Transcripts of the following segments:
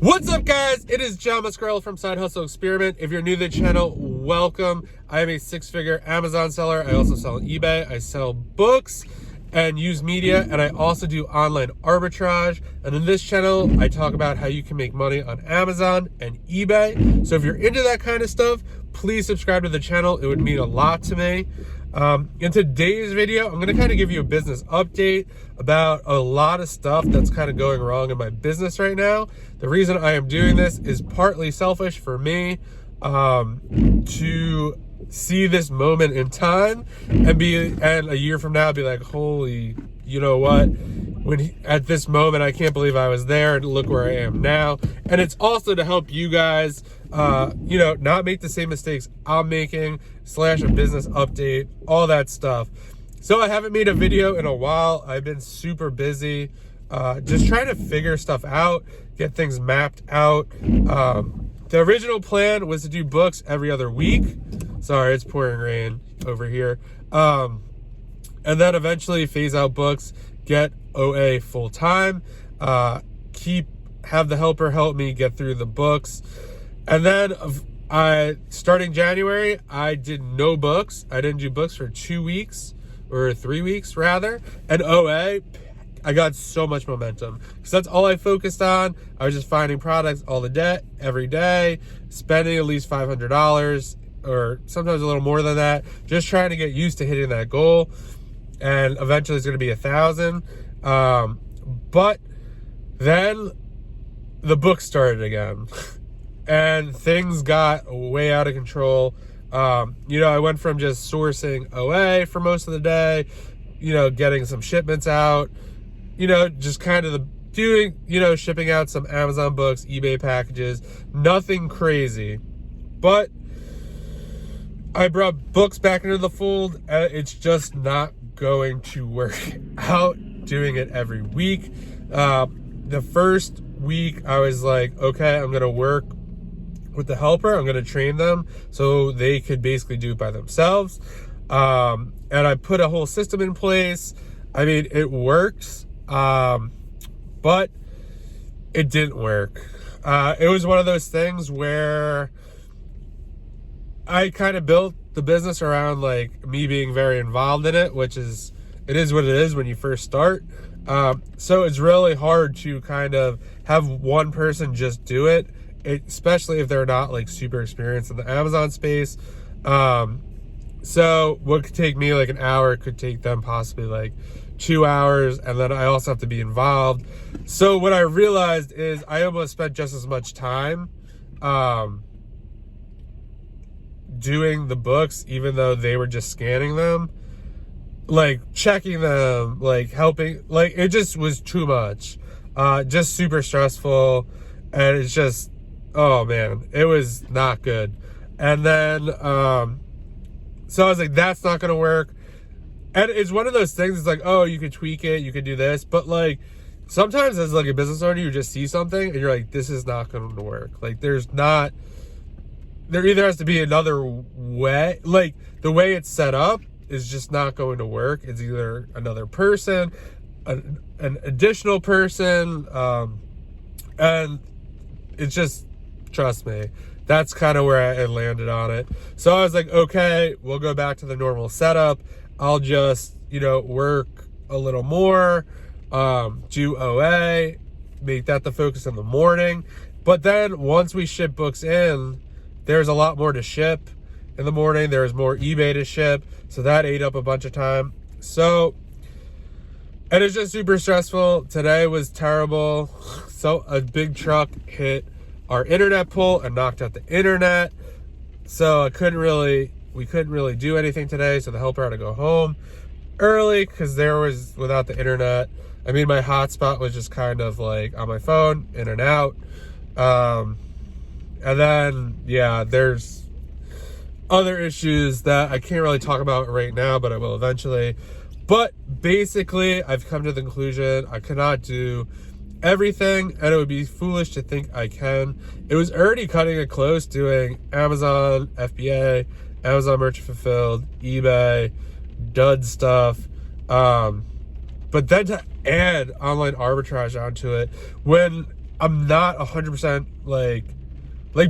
What's up, guys? It is John Muscarello from Side Hustle Experiment. If you're new to the channel, welcome. I am a six-figure Amazon seller. I also sell on eBay. I sell books and use media, and I also do online arbitrage. And in this channel, I talk about how you can make money on Amazon and eBay. So if you're into that kind of stuff, please subscribe to the channel. It would mean a lot to me. In today's video, I'm going to kind of give you a business update about a lot of stuff that's kind of going wrong in my business right now. The reason I am doing this is partly selfish for me, to see this moment in time and a year from now be like, holy, you know what? At this moment, I can't believe I was there, and look where I am now. And it's also to help you guys, not make the same mistakes I'm making, / a business update, all that stuff. So I haven't made a video in a while. I've been super busy, just trying to figure stuff out, get things mapped out. The original plan was to do books every other week. Sorry, it's pouring rain over here. And then eventually phase out books, get OA full time, have the helper help me get through the books. And then starting January, I did no books. I didn't do books for 2 weeks, or 3 weeks rather. And OA, I got so much momentum because that's all I focused on. I was just finding products every day, spending at least $500 or sometimes a little more than that, just trying to get used to hitting that goal. And eventually it's going to be 1,000. But then the book started again and things got way out of control. I went from just sourcing OA for most of the day, getting some shipments out, just kind of shipping out some Amazon books, eBay packages, nothing crazy. But I brought books back into the fold, and it's just not going to work out doing it every week. The first week I was like, okay, I'm gonna work with the helper. I'm gonna train them so they could basically do it by themselves. And I put a whole system in place. I mean, it works, but it didn't work. It was one of those things where I kind of built the business around like me being very involved in it, it is what it is when you first start. So it's really hard to kind of have one person just do it, especially if they're not like super experienced in the Amazon space. So what could take me like an hour could take them possibly like 2 hours, and then I also have to be involved. So what I realized is I almost spent just as much time doing the books, even though they were just scanning them, like checking them, like helping, like it just was too much, just super stressful. And it's just, oh man, it was not good. And then so I was like, that's not gonna work. And it's one of those things, it's like, oh, you could tweak it, you could do this, but like sometimes as like a business owner, you just see something and you're like, this is not going to work. Like there either has to be another way, like the way it's set up is just not going to work. It's either another person, an additional person, and it's just, trust me, that's kind of where I landed on it. So I was like, okay, we'll go back to the normal setup. I'll just, work a little more, do OA, make that the focus in the morning. But then once we ship books in, there's a lot more to ship in the morning. There's more eBay to ship. So that ate up a bunch of time. So, and it's just super stressful. Today was terrible. So a big truck hit our internet pole and knocked out the internet. So we couldn't really do anything today. So the helper had to go home early because without the internet. I mean, my hotspot was just kind of like on my phone, in and out. And then, yeah, there's other issues that I can't really talk about right now, but I will eventually. But basically, I've come to the conclusion I cannot do everything, and it would be foolish to think I can. It was already cutting it close doing Amazon, FBA, Amazon Merchant Fulfilled, eBay, dud stuff. But then to add online arbitrage onto it, when I'm not 100% like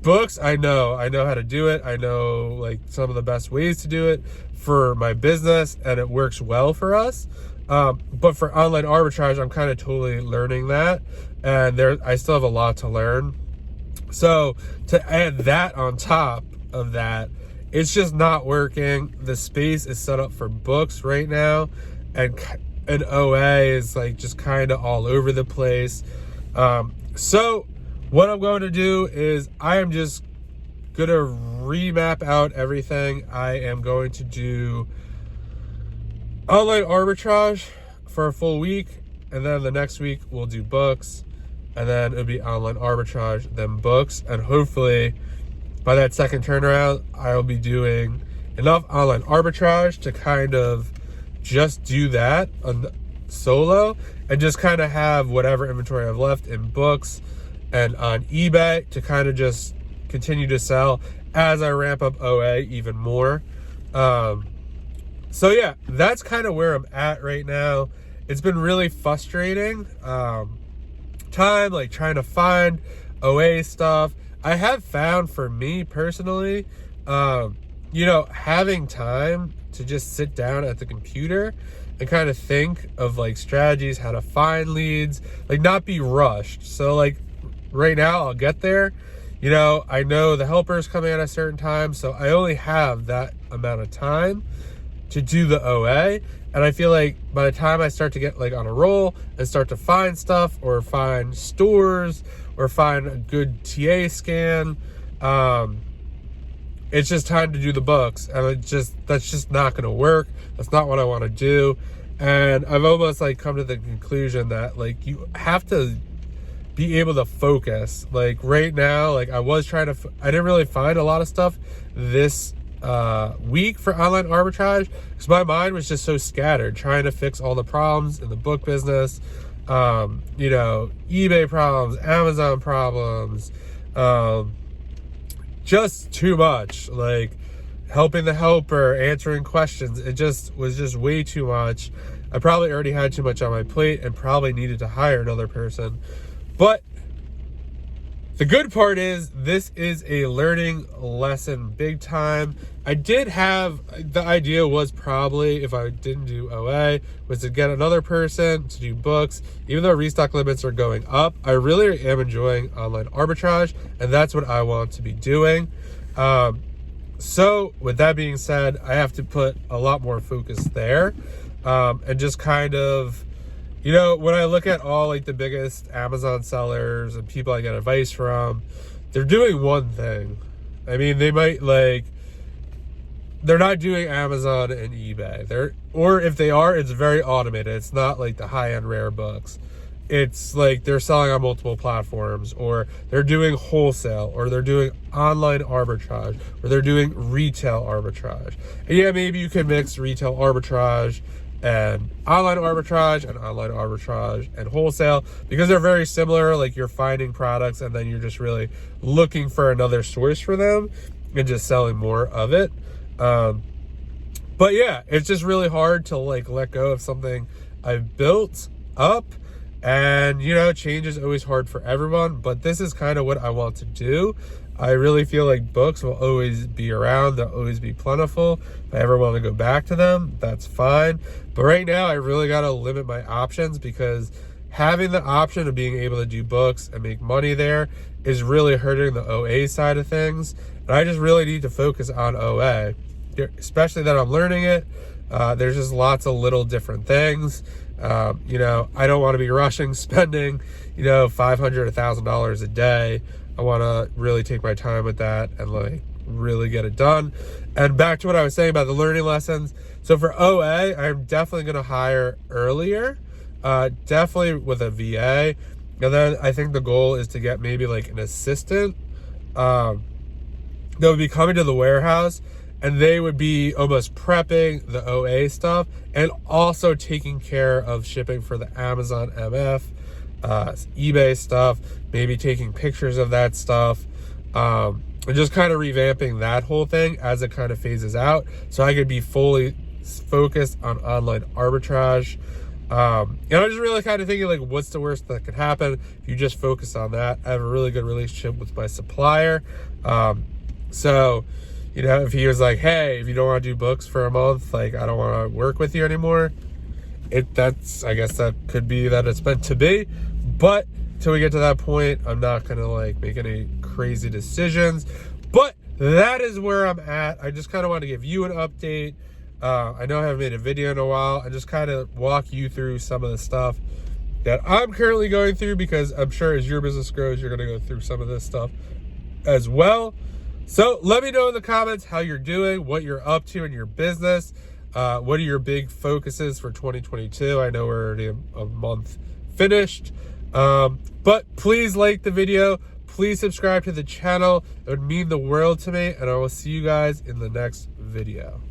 books. I know how to do it. I know like some of the best ways to do it for my business, and it works well for us. But for online arbitrage, I'm kind of totally learning that, and I still have a lot to learn. So to add that on top of that, it's just not working. The space is set up for books right now, and OA is like just kind of all over the place. So what I'm going to do is I am just going to remap out everything. I am going to do online arbitrage for a full week, and then the next week we'll do books, and then it'll be online arbitrage, then books, and hopefully by that second turnaround, I'll be doing enough online arbitrage to kind of just do that on solo, and just kind of have whatever inventory I've left in books and on eBay to kind of just continue to sell as I ramp up OA even more. So yeah, that's kind of where I'm at right now. It's been really frustrating. Time like trying to find OA stuff. I have found, for me personally, having time to just sit down at the computer and kind of think of like strategies, how to find leads, like not be rushed. So like right now I'll get there. I know the helper's coming at a certain time, so I only have that amount of time to do the OA. And I feel like by the time I start to get like on a roll and start to find stuff or find stores or find a good TA scan, it's just time to do the books. And that's just not going to work. That's not what I want to do. And I've almost like come to the conclusion that like you have to be able to focus. Like right now, like I didn't really find a lot of stuff this week for online arbitrage because my mind was just so scattered trying to fix all the problems in the book business, eBay problems, Amazon problems, just too much, like helping the helper, answering questions. It just was way too much. I probably already had too much on my plate and probably needed to hire another person. But the good part is this is a learning lesson big time. I did have, the idea was probably, if I didn't do OA, was to get another person to do books. Even though restock limits are going up, I really am enjoying online arbitrage, and that's what I want to be doing. So with that being said, I have to put a lot more focus there, and just kind of, when I look at all like the biggest Amazon sellers and people I get advice from, they're doing one thing. I mean, they're not doing Amazon and eBay. Or if they are, it's very automated. It's not like the high-end rare books. It's like they're selling on multiple platforms, or they're doing wholesale, or they're doing online arbitrage, or they're doing retail arbitrage. And yeah, maybe you can mix retail arbitrage and online arbitrage and wholesale, because they're very similar. Like you're finding products and then you're just really looking for another source for them and just selling more of it. But yeah, it's just really hard to like let go of something I've built up, and change is always hard for everyone, but this is kind of what I want to do. I really feel like books will always be around. They'll always be plentiful. If I ever want to go back to them, that's fine. But right now, I really got to limit my options, because having the option of being able to do books and make money there is really hurting the OA side of things. And I just really need to focus on OA, especially that I'm learning it. There's just lots of little different things. I don't want to be rushing, spending, $500, $1,000 a day. I want to really take my time with that and like really get it done. And back to what I was saying about the learning lessons. So for OA, I'm definitely going to hire earlier, definitely with a VA. And then I think the goal is to get maybe like an assistant that would be coming to the warehouse, and they would be almost prepping the OA stuff and also taking care of shipping for the Amazon MF, eBay stuff, maybe taking pictures of that stuff, and just kind of revamping that whole thing as it kind of phases out, so I could be fully focused on online arbitrage. And I'm just really kind of thinking, like, what's the worst that could happen if you just focus on that? I have a really good relationship with my supplier. So, you know, if he was like, hey, if you don't want to do books for a month, like, I don't want to work with you anymore, I guess that could be that it's meant to be. But till we get to that point, I'm not going to, like, make any crazy decisions. But that is where I'm at. I just kind of want to give you an update. I know I haven't made a video in a while. I just kind of walk you through some of the stuff that I'm currently going through, because I'm sure as your business grows, you're going to go through some of this stuff as well. So let me know in the comments how you're doing, what you're up to in your business. What are your big focuses for 2022? I know we're already a month finished. But please like the video. Please subscribe to the channel. It would mean the world to me. And I will see you guys in the next video.